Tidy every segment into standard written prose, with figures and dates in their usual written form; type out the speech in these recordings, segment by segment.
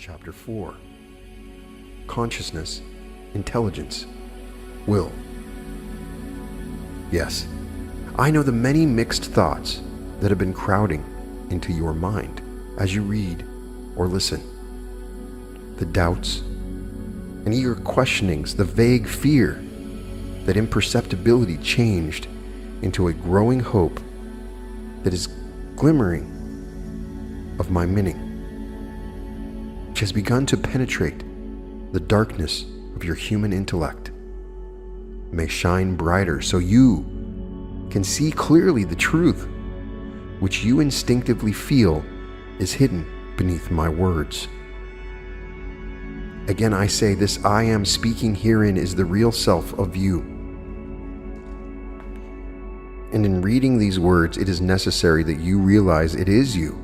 Chapter 4. Consciousness, Intelligence, Will. Yes, I know the many mixed thoughts that have been crowding into your mind as you read or listen. The doubts and eager questionings, the vague fear that imperceptibility changed into a growing hope that is glimmering of my meaning, which has begun to penetrate the darkness of your human intellect, may shine brighter so you can see clearly the truth which you instinctively feel is hidden beneath my words. Again, I say, this I am speaking herein is the real self of you. And in reading these words, it is necessary that you realize it is you,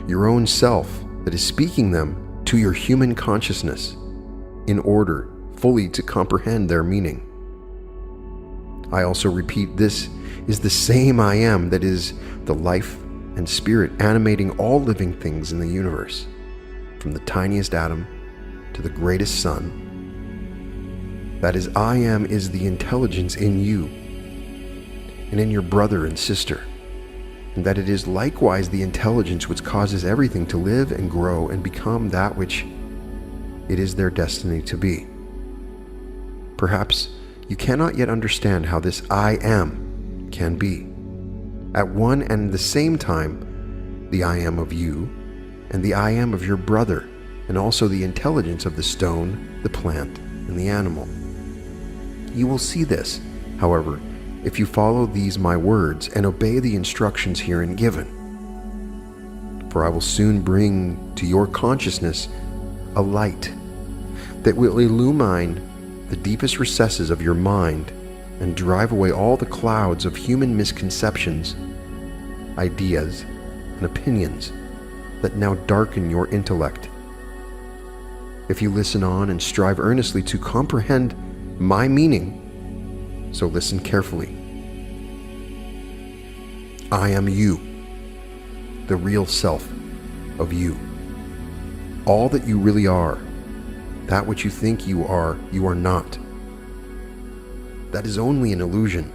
your own self, that is speaking them to your human consciousness in order fully to comprehend their meaning. I also repeat, this is the same I am that is the life and spirit animating all living things in the universe, from the tiniest atom to the greatest sun. That is, I am is the intelligence in you and in your brother and sister, and that it is likewise the intelligence which causes everything to live and grow and become that which it is their destiny to be. Perhaps you cannot yet understand how this I am can be, at one and the same time, the I am of you and the I am of your brother, and also the intelligence of the stone, the plant, and the animal. You will see this, however, if you follow these my words and obey the instructions herein given. For I will soon bring to your consciousness a light that will illumine the deepest recesses of your mind and drive away all the clouds of human misconceptions, ideas, and opinions that now darken your intellect. If you listen on and strive earnestly to comprehend my meaning, so listen carefully. I am you, the real self of you. All that you really are, that which you think you are not. That is only an illusion,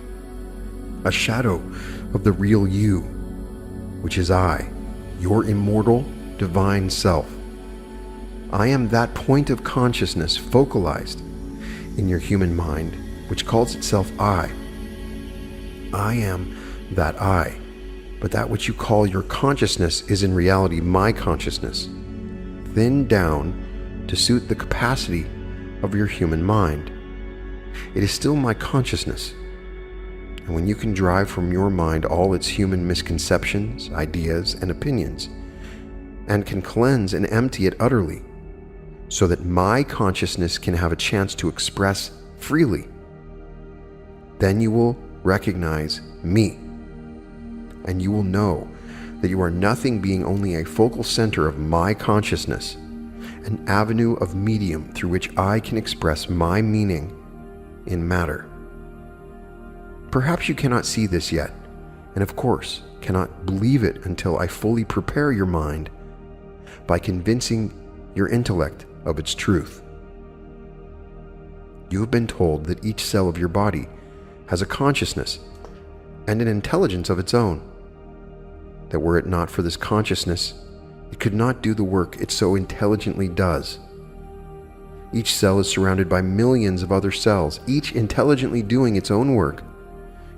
a shadow of the real you, which is I, your immortal, divine self. I am that point of consciousness focalized in your human mind, which calls itself I. I am that I, but that which you call your consciousness is in reality my consciousness, thinned down to suit the capacity of your human mind. It is still my consciousness, and when you can drive from your mind all its human misconceptions, ideas, and opinions, and can cleanse and empty it utterly, so that my consciousness can have a chance to express freely, then you will recognize me, and you will know that you are nothing being only a focal center of my consciousness, an avenue of medium through which I can express my meaning in matter. Perhaps you cannot see this yet, and of course cannot believe it until I fully prepare your mind by convincing your intellect of its truth. You have been told that each cell of your body has a consciousness and an intelligence of its own, that were it not for this consciousness, it could not do the work it so intelligently does. Each cell is surrounded by millions of other cells, each intelligently doing its own work,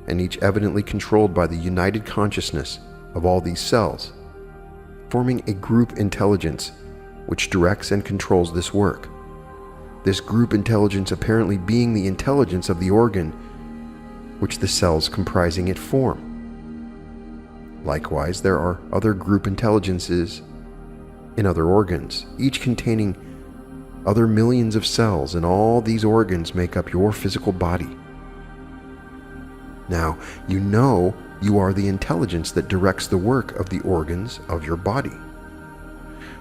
and each evidently controlled by the united consciousness of all these cells, forming a group intelligence which directs and controls this work. This group intelligence apparently being the intelligence of the organ which the cells comprising it form. Likewise, there are other group intelligences in other organs, each containing other millions of cells, and all these organs make up your physical body. Now, you know you are the intelligence that directs the work of the organs of your body.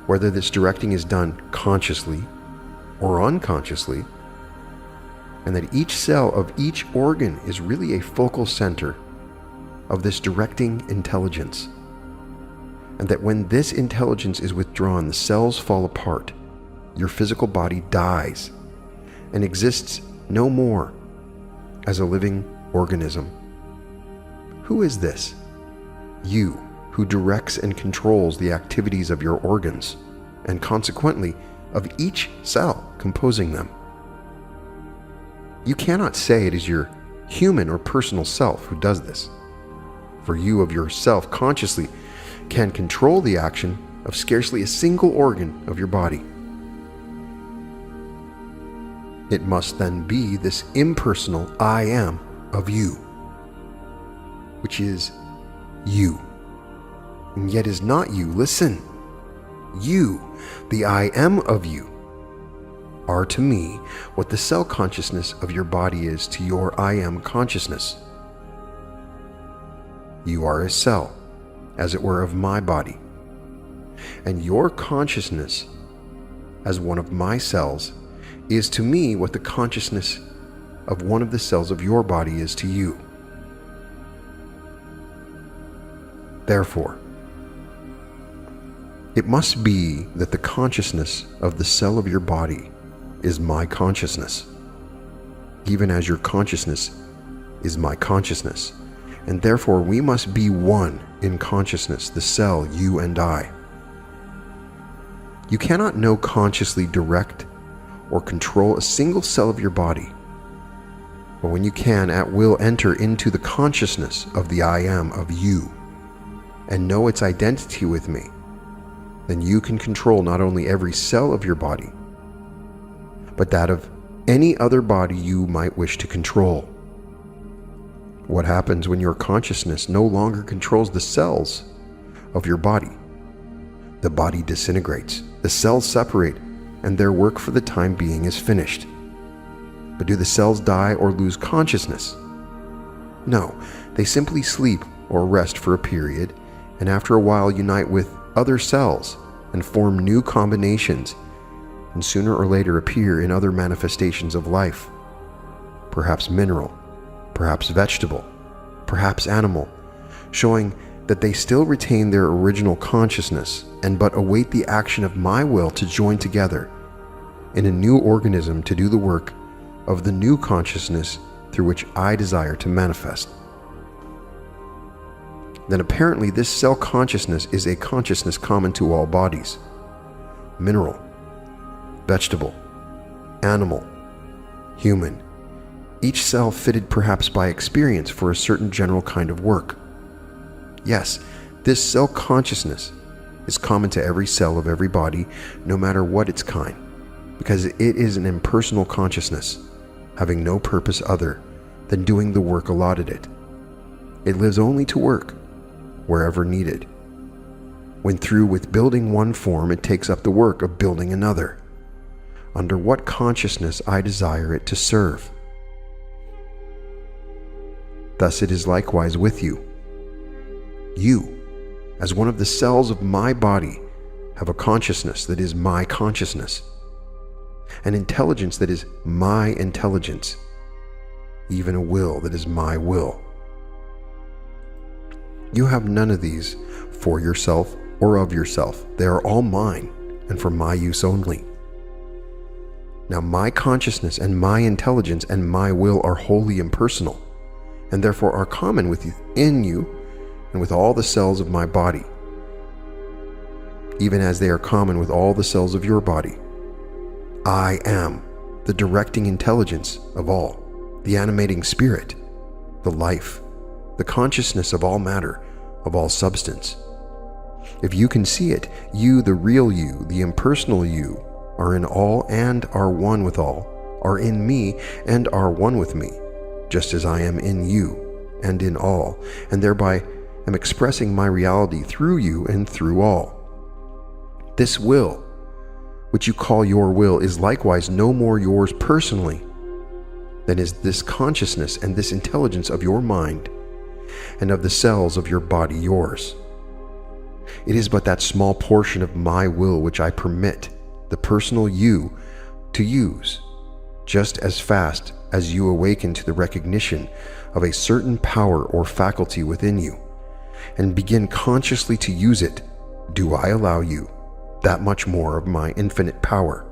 Whether this directing is done consciously or unconsciously, and that each cell of each organ is really a focal center of this directing intelligence, and that when this intelligence is withdrawn, the cells fall apart your physical body dies and exists no more as a living organism. Who is this? You, who directs and controls the activities of your organs, and consequently of each cell composing them. You cannot say it is your human or personal self who does this, for you of yourself consciously can control the action of scarcely a single organ of your body. It must then be this impersonal I am of you, which is you, and yet is not you. Listen, you, the I am of you, are to me what the cell consciousness of your body is to your I am consciousness. You are a cell, as it were, of my body, and your consciousness, as one of my cells, is to me what the consciousness of one of the cells of your body is to you. Therefore, it must be that the consciousness of the cell of your body is my consciousness, even as your consciousness is my consciousness, and therefore we must be one in consciousness, the cell, you and I. You cannot know consciously direct or control a single cell of your body, but when you can at will enter into the consciousness of the I am of you and know its identity with me, then you can control not only every cell of your body, but that of any other body you might wish to control. What happens when your consciousness no longer controls the cells of your body? The body disintegrates, the cells separate, and their work for the time being is finished. But do the cells die or lose consciousness? No, they simply sleep or rest for a period, and after a while unite with other cells and form new combinations, and sooner or later appear in other manifestations of life, perhaps mineral, perhaps vegetable, perhaps animal, showing that they still retain their original consciousness and but await the action of my will to join together in a new organism to do the work of the new consciousness through which I desire to manifest. Then apparently this cell consciousness is a consciousness common to all bodies: mineral, vegetable, animal, human, each cell fitted perhaps by experience for a certain general kind of work. Yes, this cell consciousness is common to every cell of every body, no matter what its kind, because it is an impersonal consciousness, having no purpose other than doing the work allotted it. It lives only to work, wherever needed. When through with building one form, it takes up the work of building another, under what consciousness I desire it to serve. Thus it is likewise with you. You, as one of the cells of my body, have a consciousness that is my consciousness, an intelligence that is my intelligence, even a will that is my will. You have none of these for yourself or of yourself. They are all mine and for my use only. Now my consciousness and my intelligence and my will are wholly impersonal, and therefore are common within you and with all the cells of my body, even as they are common with all the cells of your body. I am the directing intelligence of all, the animating spirit, the life, the consciousness of all matter, of all substance. If you can see it, you, the real you, the impersonal you, are in all and are one with all, are in me and are one with me, just as I am in you and in all, and thereby am expressing my reality through you and through all. This will, which you call your will, is likewise no more yours personally than is this consciousness and this intelligence of your mind and of the cells of your body yours. It is but that small portion of my will which I permit the personal you to use, just as fast as you awaken to the recognition of a certain power or faculty within you, and begin consciously to use it, do I allow you that much more of my infinite power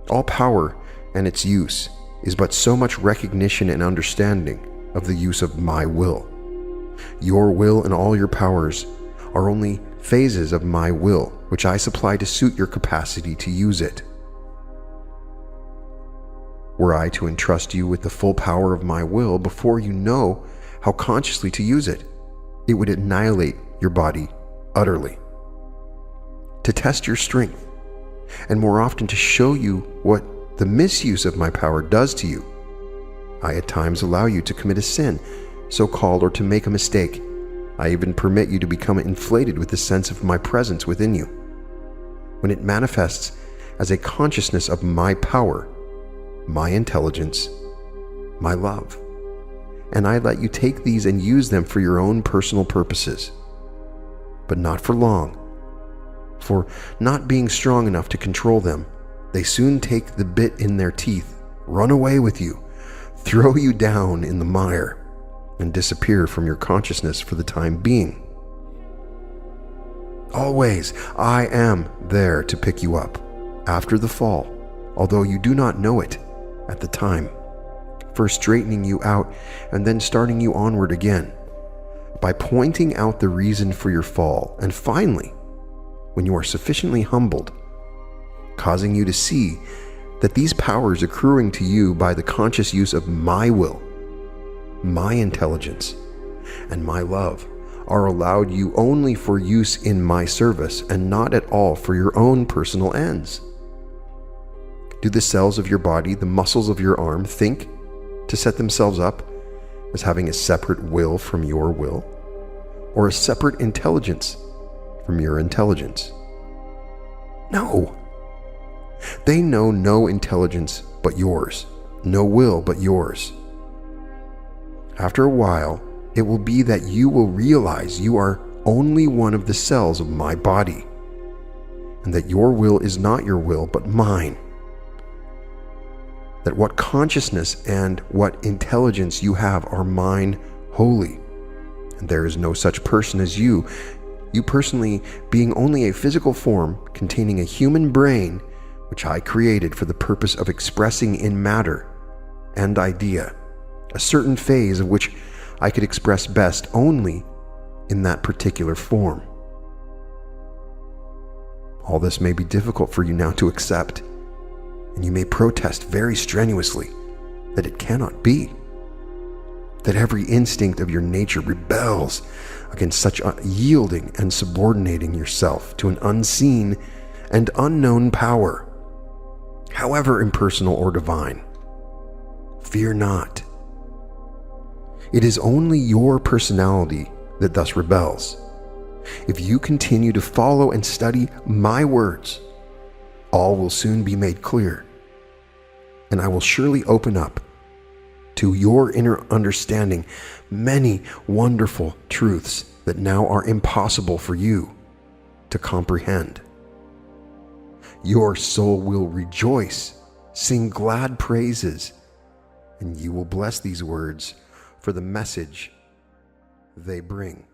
All power and its use is but so much recognition and understanding of the use of my will. Your will and all your powers are only phases of my will, which I supply to suit your capacity to use it. Were I to entrust you with the full power of my will before you know how consciously to use it, it would annihilate your body utterly. To test your strength, and more often to show you what the misuse of my power does to you, I at times allow you to commit a sin, so-called, or to make a mistake. I even permit you to become inflated with the sense of my presence within you, when it manifests as a consciousness of my power, my intelligence, my love. And I let you take these and use them for your own personal purposes. But not for long. For not being strong enough to control them, they soon take the bit in their teeth, run away with you, throw you down in the mire, and disappear from your consciousness for the time being. Always, I am there to pick you up after the fall, although you do not know it at the time, first straightening you out and then starting you onward again, by pointing out the reason for your fall, and finally, when you are sufficiently humbled, causing you to see that these powers accruing to you by the conscious use of my will, my intelligence, and my love are allowed you only for use in my service and not at all for your own personal ends. Do the cells of your body, the muscles of your arm, think to set themselves up as having a separate will from your will, or a separate intelligence from your intelligence? No. They know no intelligence but yours, no will but yours. After a while, it will be that you will realize you are only one of the cells of my body, and that your will is not your will but mine. That what consciousness and what intelligence you have are mine wholly, and there is no such person as you personally being only a physical form containing a human brain which I created for the purpose of expressing in matter and idea a certain phase of which I could express best only in that particular form. All this may be difficult for you now to accept, and you may protest very strenuously that it cannot be, that every instinct of your nature rebels against such yielding and subordinating yourself to an unseen and unknown power, however impersonal or divine. Fear not. It is only your personality that thus rebels. If you continue to follow and study my words, all will soon be made clear, and I will surely open up to your inner understanding many wonderful truths that now are impossible for you to comprehend. Your soul will rejoice, sing glad praises, and you will bless these words for the message they bring.